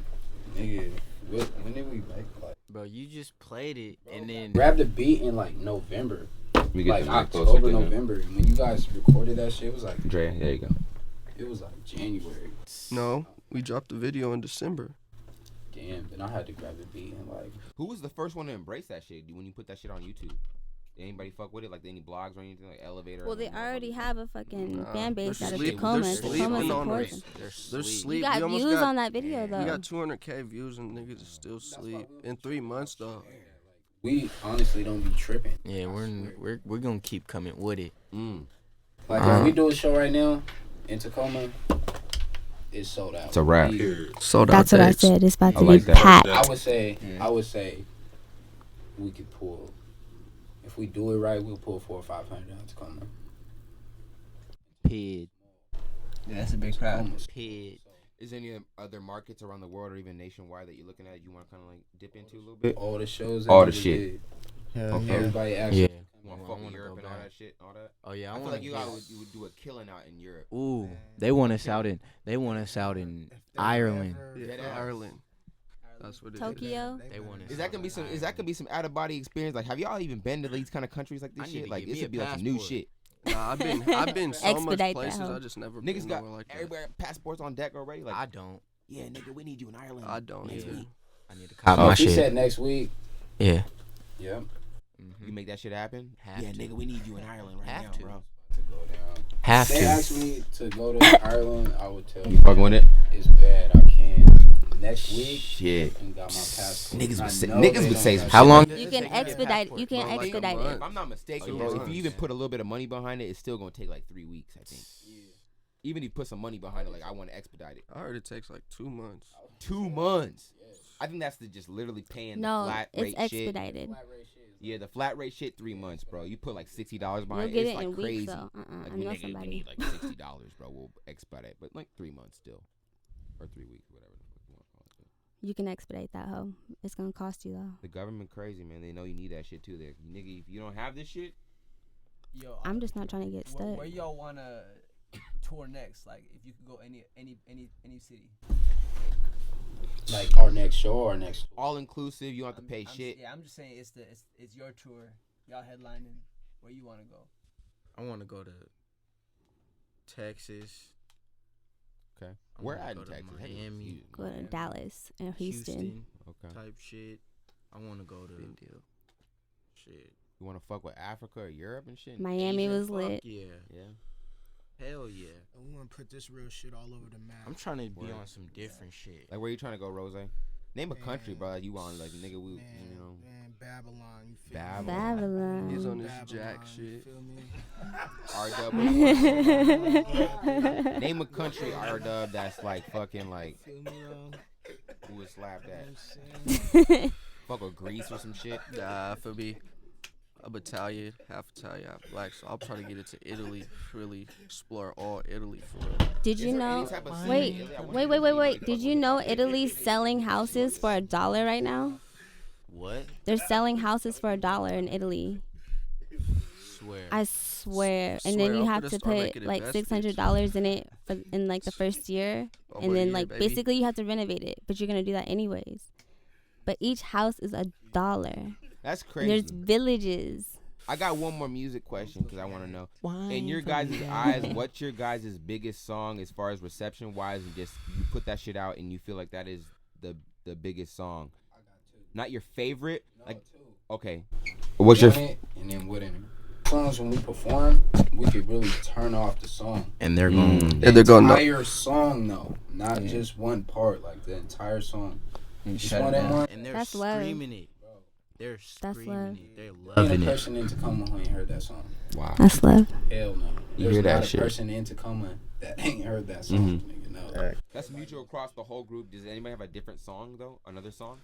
nigga, when did we make like? Bro, you just played it and then grabbed the beat in like November, like October, November. When you guys recorded that shit, it was like Dre. There you go. It was like January. No, we dropped the video in December. Damn, then I had to grab the beat and like. Who was the first one to embrace that shit when you put that shit on YouTube? Did anybody fuck with it? Like any blogs or anything like Elevator? Well, they already have a fucking fan base out of They're Tacoma. sleeping on supports us. them. They're sleeping. You got views on that video though. We got 200K views and niggas is still sleep in 3 months though. We honestly don't be tripping. Yeah, we're gonna keep coming with it. Like if we do a show right now in Tacoma, it's sold out. It's a wrap. Sold out. That's what I said. It's about to like be that. packed. I would say we could pull. If we do it right, we'll pull 400 or 500 down to Tacoma. Pid. Yeah, that's a big crowd. Pid. Is there any other markets around the world or even nationwide that you're looking at? You want to kind of like dip into a little bit? All the shows. All the shit. Everybody actually. Yeah. Want to fuck with Europe and all that shit, all that. Oh yeah, I feel like you would do a killing out in Europe. Ooh, they want us out in Ireland. Yeah, Ireland. That's what it Tokyo. They want us. Is that gonna be some out of body experience? Like, have y'all even been to these kind of countries like this shit? Like, this would be like some new shit. Nah, I've been so much Expedite places. that, huh? I just never Niggas been got nowhere like that. everywhere passports on deck already. Like, I don't. yeah, nigga, we need you in Ireland. I don't next either. week. I need to cop my She shit. said next week. Yeah. Yep. You make that shit happen? Have yeah, to. nigga, we need you in Ireland right Have now, to. bro. To go down. Have If they to. asked me to go to Ireland, I would tell You fucking with it? It's bad. I can't. Next week. Shit. And got my passport. Niggas would say some How shit. long? You can expedite. You can Bro, like a expedite month. it. If I'm not mistaken, Oh, bro, yeah. if you even put a little bit of money behind it, it's still gonna take like 3 weeks, I think. Even if you put some money behind it, like I want to expedite it. I heard it takes like 2 months. 2 months. I think that's just literally paying the No, flat it's rate shit. expedited. Yeah, the flat rate shit, 3 months, bro. You put like $60 You'll behind get it. It's it like in crazy. weeks though. Like, I know nigga, we somebody. need like $60, bro. We'll expedite, but like 3 months still, or 3 weeks, whatever the fuck you want to call it. You can expedite that, ho. It's gonna cost you though. The government crazy, man. They know you need that shit too. There, nigga, if you don't have this shit, Yo, I'm just not trying to get stuck. Where y'all wanna tour next? Like, if you could go any city. Like our next show or our next. all inclusive. You don't have to pay shit. I'm just saying it's your tour. Y'all headlining. Where you wanna go? I want to go to Texas. Okay. I Where wanna at go in to Texas? Miami. Go to Dallas and Houston. Okay. Type shit. I want to go to shit. You want to fuck with Africa or Europe and shit? Miami was Fuck lit. yeah. Yeah. Hell yeah. We want to put this real shit all over the map. I'm trying to be Word. on some different shit. Like, where you trying to go, Rozay? Name a country, bro. That you want, like, nigga, we, you know. Man, Babylon. You feel Babylon. He's on this Babylon, jack you shit. feel me? R-Dub. Name a country, R-Dub, that's like fucking like Feel me, who was slapped at. You know what I'm saying? Fuck with Greece or some shit. Nah, for me, I'm Italian, half black, so I'll try to get into Italy, really explore all Italy for real. Did you Is there know? any type of Wait, city? I wanna wait. fuck Did you with know it. Italy's selling houses for $1 right now? What? They're selling houses for $1 in Italy. swear. And then you have to put like $600 in it in like the first year, and then like basically you have to renovate it. But you're gonna do that anyways. But each house is $1. That's crazy. And there's villages. I got one more music question because I want to know. In your guys' eyes, what's your guys' biggest song as far as reception wise, and just you put that shit out and you feel like that is the biggest song? I got 2. Not your favorite? No, like 2. Okay. What's your and then Wood in it. Songs when we perform, we could really turn off the song. And they're going the entire song though, not just one part, like the entire song. And they're screaming it. They're screaming it. They're loving it. Ain't a person in Tacoma who ain't heard that song. Wow. That's love. Hell no. You hear that shit. There's not a person in Tacoma that ain't heard that song. Nigga, no. That's mutual across the whole group. Does anybody have a different song though? Another song?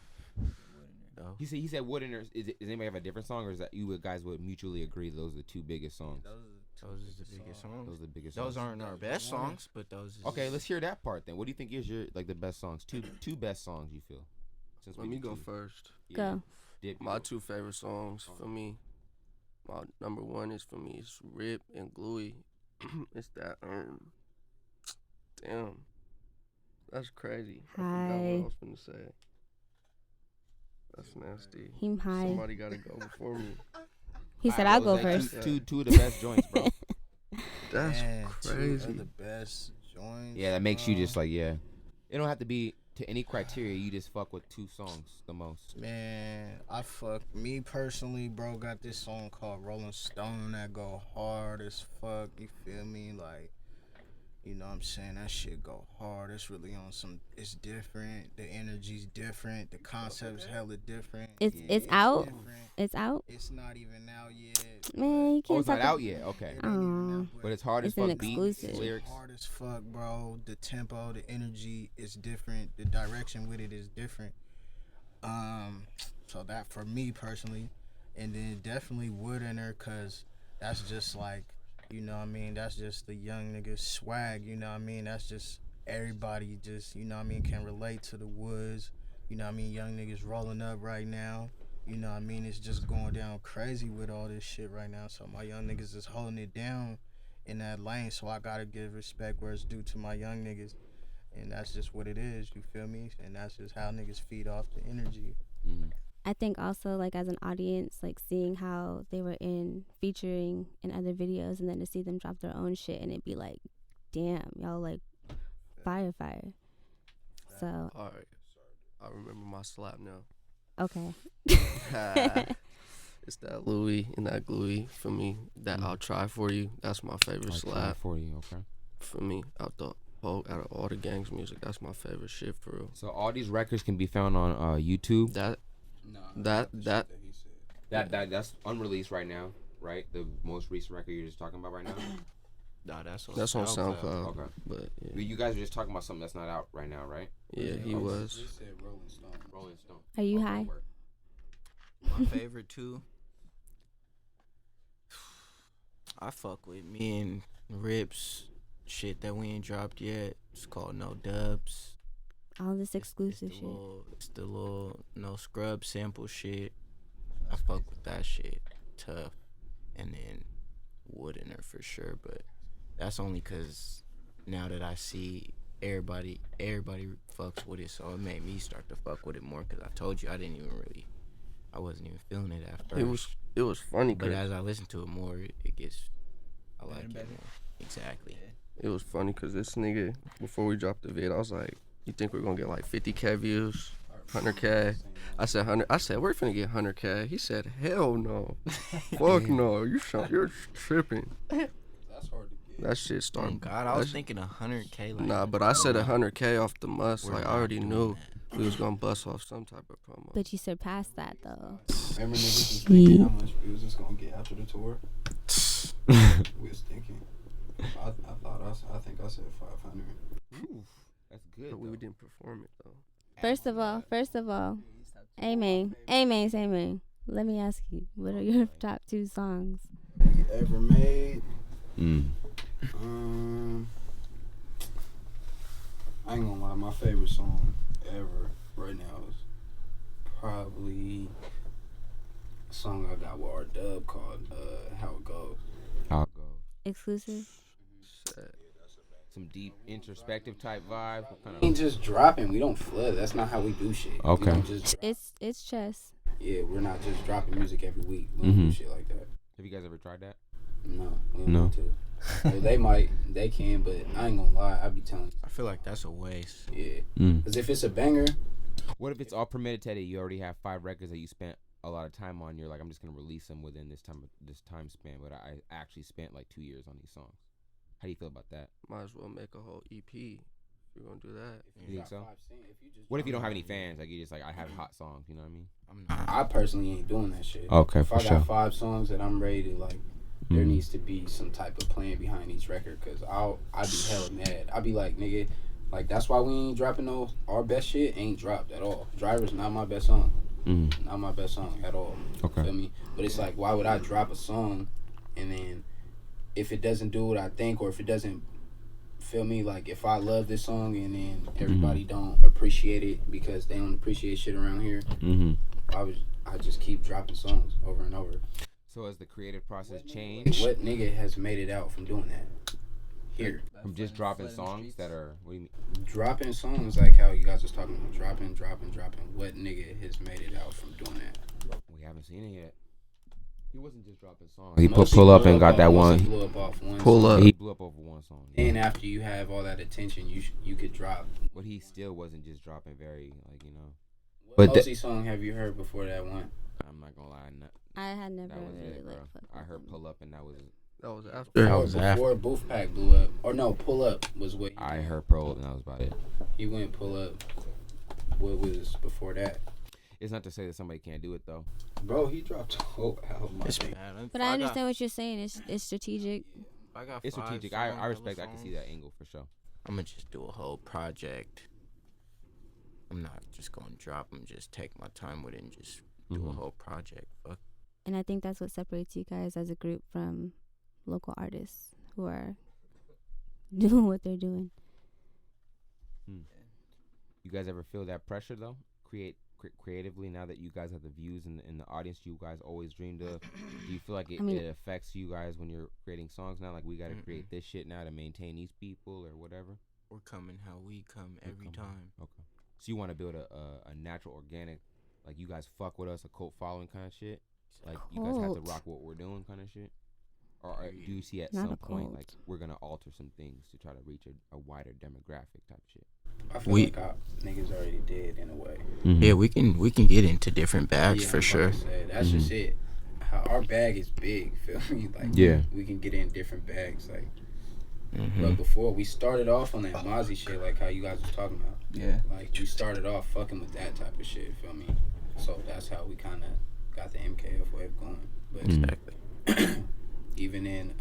No. He said Wood in there. Does anybody have a different song, or is that you guys would mutually agree those are the 2 biggest songs? Those are the biggest songs. Those are the biggest songs. Those aren't our best songs, but those. Okay, let's hear that part then. What do you think is your like the best songs? Two best songs you feel? Since Let me go first. Yeah. Go. My 2 favorite songs for me. My number 1 is for me is Rip and Lewie. It's that damn. That's crazy. I forgot what I was gonna say. That's nasty. Him high. Somebody gotta go before me. He said I'll go first. Two of the best joints, bro. That's crazy. 2 of the best joints. Yeah, that makes you just like, yeah. It don't have to be to any criteria. You just fuck with 2 songs the most. Man, me personally, bro, got this song called Rolling Stone that go hard as fuck. You feel me? Like, you know what I'm saying? That shit go hard. It's really on some, it's different. The energy's different. The concept's hella different. It's out? Different. It's out? It's not even out yet. Man, you can't it's not out yet? Okay. But it's hard as fuck. Beats, lyrics. It's hard as fuck, bro. The tempo, the energy is different. The direction with it is different. So that for me personally. And then definitely Wood in her, because that's just like, you know what I mean? That's just the young nigga swag, you know what I mean? That's just everybody just, you know what I mean, can relate to the Woods. You know what I mean? Young niggas rolling up right now. You know what I mean? It's just going down crazy with all this shit right now. So my young niggas is holding it down in that lane. So I gotta give respect where it's due to my young niggas. And that's just what it is, you feel me? And that's just how niggas feed off the energy. I think also, like, as an audience, like, seeing how they were featuring in other videos, and then to see them drop their own shit, and it'd be like, damn, y'all, like, fire. So. All right. I remember my slap now. Okay. It's that Lewie and that Lewie for me. That I'll Try For You. That's my favorite slap. Try For You, okay. For me, out of all the gangs music, that's my favorite shit for real. So all these records can be found on YouTube. That's unreleased right now, right? The most recent record you're just talking about right now. Nah, that's on SoundCloud. Okay, but yeah. You guys are just talking about something that's not out right now, right? Yeah, he was. He said Rolling Stone. Rolling Stone. Are you high? My favorite 2. I fuck with me and Rip's shit that we ain't dropped yet. It's called No Dubs. All this exclusive shit. It's the little No Scrub sample shit. I fuck with that shit. Tough. And then Wood in her for sure. But that's only because now that I see everybody fucks with it, so it made me start to fuck with it more. Because I told you I wasn't even feeling it at first. It was funny. But as I listen to it more, it gets, I like it more. Exactly. It was funny because this nigga, before we dropped the vid, I was like, you think we're gonna get like 50K views, 100K? I said 100. I said we're finna get 100K. He said hell no, fuck no. You're tripping. That's hard to get. That shit started. Oh God, I was thinking 100K. Like, nah, but I said 100K off the must. Like I already knew we was gonna bust off some type of promo. But you surpassed that though. Remember niggas was thinking how much views it's gonna get after the tour? We was thinking. I think I said 500. Ooh, that's good. But we didn't perform it though. First of all, amen. Let me ask you, what are your top 2 songs You ever made? I ain't gonna lie, my favorite song ever right now is probably a song I got with Rdub called How It Goes. Exclusive. Some deep introspective type vibe. We ain't just dropping. We don't flood. That's not how we do shit. Okay. We don't just It's chess. Yeah, we're not just dropping music every week. We don't do shit like that. Have you guys ever tried that? No. We don't want to. Well, they might. They can, but I ain't gonna lie. I be telling you. I feel like that's a waste. Yeah. Because if it's a banger. What if it's all premeditated? You already have 5 records that you spent a lot of time on. You're like, I'm just gonna release them within this time span. But I actually spent like 2 years on these songs. How do you feel about that? Might as well make a whole EP. If you're gonna do that. You think so? What if you don't have any fans? Like, you just like, I have hot songs. You know what I mean? I personally ain't doing that shit. Okay, if I got 5 songs that I'm ready to like, there needs to be some type of plan behind each record. Cause I'd be hella mad. I'd be like, nigga, like that's why we ain't dropping no. Our best shit ain't dropped at all. Driver's not my best song. Not my best song at all. Okay. Feel me? But it's like, why would I drop a song, and then if it doesn't do what I think, or if it doesn't, feel me, like if I love this song and then everybody don't appreciate it because they don't appreciate shit around here, I just keep dropping songs over and over. So has the creative process changed? What nigga has made it out from doing that? Here. From just dropping songs that are, what do you mean? Dropping songs like how you guys was talking about, dropping. What nigga has made it out from doing that? We haven't seen it yet. He wasn't just dropping songs. He pull up and got that one. Blew up off one Pull song. up. He blew up over one song. And after you have all that attention, you could drop. But he still wasn't just dropping very, like, you know. What Mosey song have you heard before that one? I'm not gonna lie. I had never that was really it, bro. like. I heard Pull Up and that was after. That was before Booth Pack blew up. Or no, Pull Up was what. I heard Pull Up and that was about it. He went Pull Up. What was before that? It's not to say that somebody can't do it though. Bro, he dropped a whole album. But I understand what you're saying. It's strategic. It's strategic. I respect. I can see that angle for sure. I'm gonna just do a whole project. I'm not just gonna drop them. Just take my time with it and just do a whole project. Fuck. And I think that's what separates you guys as a group from local artists who are doing what they're doing. You guys ever feel that pressure though? Creatively, now that you guys have the views and the audience you guys always dreamed of, do you feel like it affects you guys when you're creating songs now? Like, we got to create this shit now to maintain these people or whatever? We're coming how we come every time. Okay. So you want to build a natural, organic, like you guys fuck with us, a cult following kind of shit? Like, you guys have to rock what we're doing kind of shit? Or do you see at some point, like, we're going to alter some things to try to reach a wider demographic type shit? I feel like niggas already did in a way. Yeah, we can get into different bags for sure. That's just it. Our bag is big, feel me? Like, we can get in different bags, like. But before we started off on that Mozzie shit, like how you guys was talking about. Yeah. Like, we started off fucking with that type of shit, feel me? So that's how we kind of got the MKF wave going. But Exactly. even in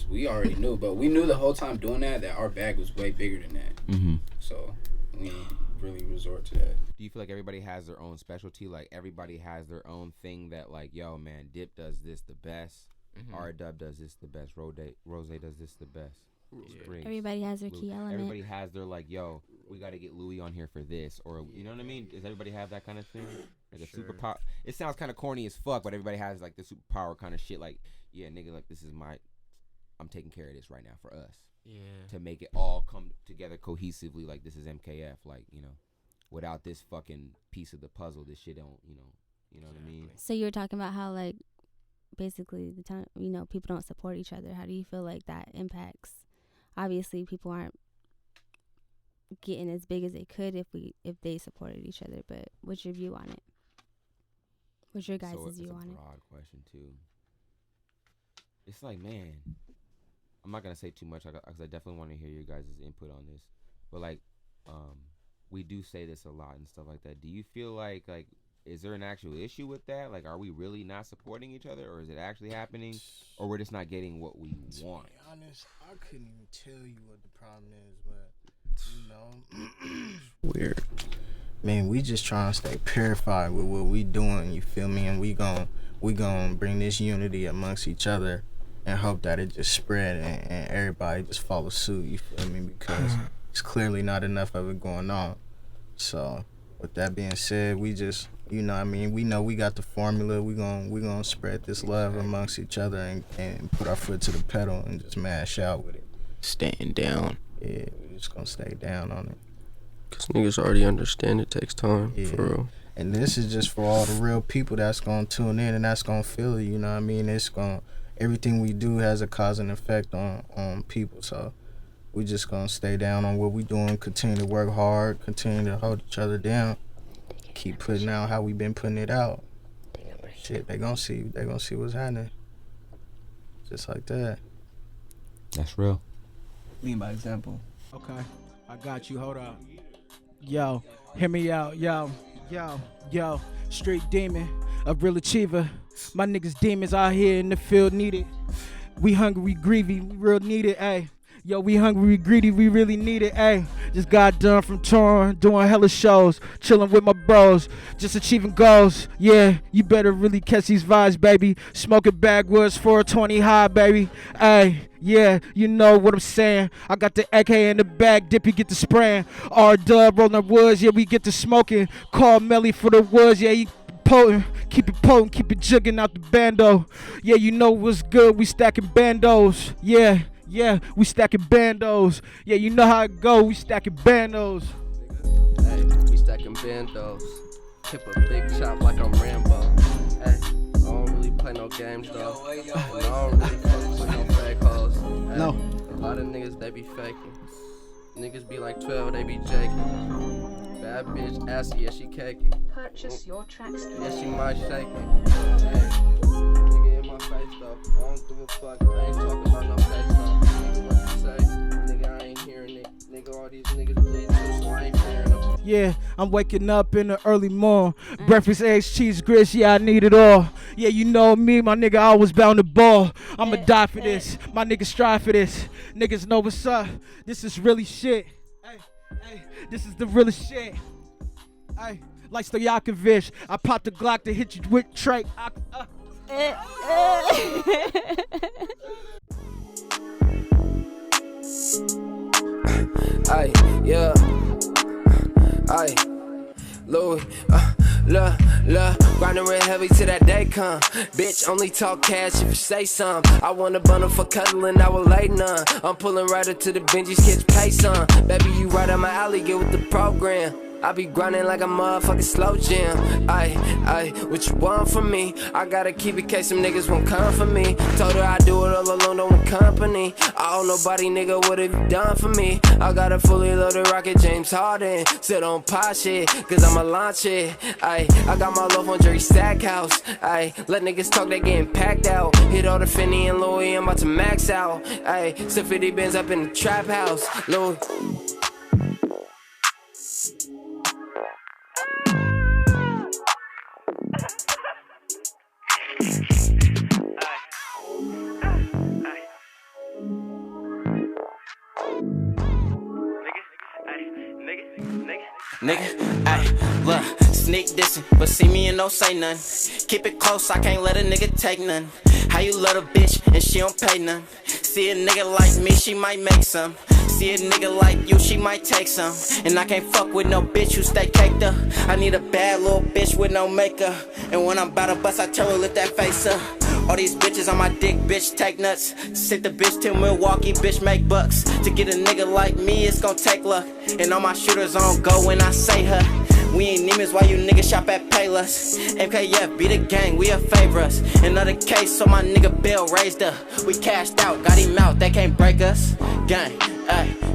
we already knew, but we knew the whole time doing that our bag was way bigger than that. So we didn't really resort to that. Do you feel like everybody has their own specialty? Like, everybody has their own thing that, like, yo, man, Dip does this the best. Rdub does this the best. Rozay does this the best. Yeah. Everybody has their key element. Everybody has their, like, yo, we got to get Lewie on here for this, or you know what I mean? Does everybody have that kind of thing? Like a superpower? It sounds kind of corny as fuck, but everybody has like the superpower kind of shit. Like, yeah, nigga, like, this is I'm taking care of this right now for us. Yeah. To make it all come together cohesively, like, this is MKF. Like, you know, without this fucking piece of the puzzle, this shit don't, you know what I mean? So you were talking about how, like, basically the time, you know, people don't support each other. How do you feel like that impacts? Obviously, people aren't getting as big as they could if they supported each other. But what's your view on it? What's your guys' view on it? It's a broad question too. It's like, man, I'm not gonna say too much because I definitely want to hear your guys' input on this. But like, we do say this a lot and stuff like that. Do you feel like is there an actual issue with that? Like, are we really not supporting each other, or is it actually happening, or we're just not getting what we want? To be honest, I couldn't even tell you what the problem is, but you know, Weird. Man, we just trying to stay purified with what we doing. You feel me? And we gon' bring this unity amongst each other, and hope that it just spread and everybody just follow suit. You feel me? Because it's clearly not enough of it going on. So, with that being said, we just You know what I mean? We know we got the formula. We gonna spread this love amongst each other and put our foot to the pedal and just mash out with it. Staying down. Yeah, we just gonna stay down on it. Cause niggas already understand it takes time, for real. And this is just for all the real people that's gonna tune in and that's gonna feel it, you know what I mean? Everything we do has a cause and effect on people, so we just gonna stay down on what we doing, continue to work hard, continue to hold each other down, keep putting out how we been putting it out. Shit, they gonna see what's happening. Just like that. That's real. Lean by example. Okay, I got you, hold up. Yo, hear me out, yo, street demon, a real achiever. My niggas demons out here in the field needed. We hungry, we greedy, we real need it, ayy. Yo, we hungry, we greedy, we really need it, ayy. Just got done from touring, doing hella shows, chilling with my bros, just achieving goals. Yeah, you better really catch these vibes, baby. Smoking backwoods 420 high, baby. Ayy, yeah, you know what I'm saying. I got the AK in the bag, Dippy get the spraying. Rdub rolling the woods, yeah, we get the smoking. Call Melly for the woods, yeah, he potent, keep it jugging out the bando. Yeah, you know what's good, we stacking bandos. Yeah, we stacking bandos. Yeah, you know how it go, we stacking bandos. Hey, we stacking bandos. Hip a big chop like I'm Rambo. Hey, I don't really play no games though. And I don't really fuck with no fake hoes. Hey, No. A lot of niggas, they be faking. Niggas be like 12, they be jaking. Bad bitch, assy, yeah, she caking. Purchase your tracks. Yeah, she might shake it. Hey, nigga in my face though. I don't give a fuck. I ain't talking about no face though. Nigga, what you say? Nigga, I ain't hearing it. Nigga, all these niggas bleed too, so I ain't hearing them. Yeah, I'm waking up in the early morning. Breakfast, eggs, cheese, grits, yeah, I need it all. Yeah, you know me, my nigga, I was bound to ball. I'ma die for this. My niggas strive for this. Niggas know what's up. This is really shit. Hey, this is the realest shit. Hey, like Stojakovic, I popped the Glock to hit you with Trey. Ay, yeah. Ay, Lewie, grinding real heavy till that day come. Bitch, only talk cash if you say some. I want a bundle for cuddling, I will lay none. I'm pulling right up to the Benji's kids pay some. Baby, you right on my alley, get with the program. I be grinding like a motherfucking slow jam. Ay, what you want from me? I gotta keep it case some niggas won't come for me. Told her I do it all alone, don't want company. I owe nobody, nigga, what have you done for me? I got a fully loaded rocket, James Harden. Still don't pop shit, cause I'ma launch it. I got my love on Jerry Stackhouse. Let niggas talk, they getting packed out. Hit all the Finney and Louis, I'm about to max out. Still 50 bins up in the trap house. Louis. Nigga, ayy, look, sneak dissing, but see me and don't say nothing. Keep it close, I can't let a nigga take none. How you love a bitch and she don't pay none? See a nigga like me, she might make some. See a nigga like you, she might take some. And I can't fuck with no bitch who stay caked up. I need a bad little bitch with no makeup. And when I'm about to bust, I tell her lift that face up. All these bitches on my dick, bitch, take nuts. Sit the bitch till Milwaukee, bitch, make bucks. To get a nigga like me, it's gon' take luck. And all my shooters on go when I say her. We ain't Neiman's while you niggas shop at Payless. MKF, be the gang, we a favor us. Another case, so my nigga Bill raised up. We cashed out, got him out, they can't break us. Gang, ayy.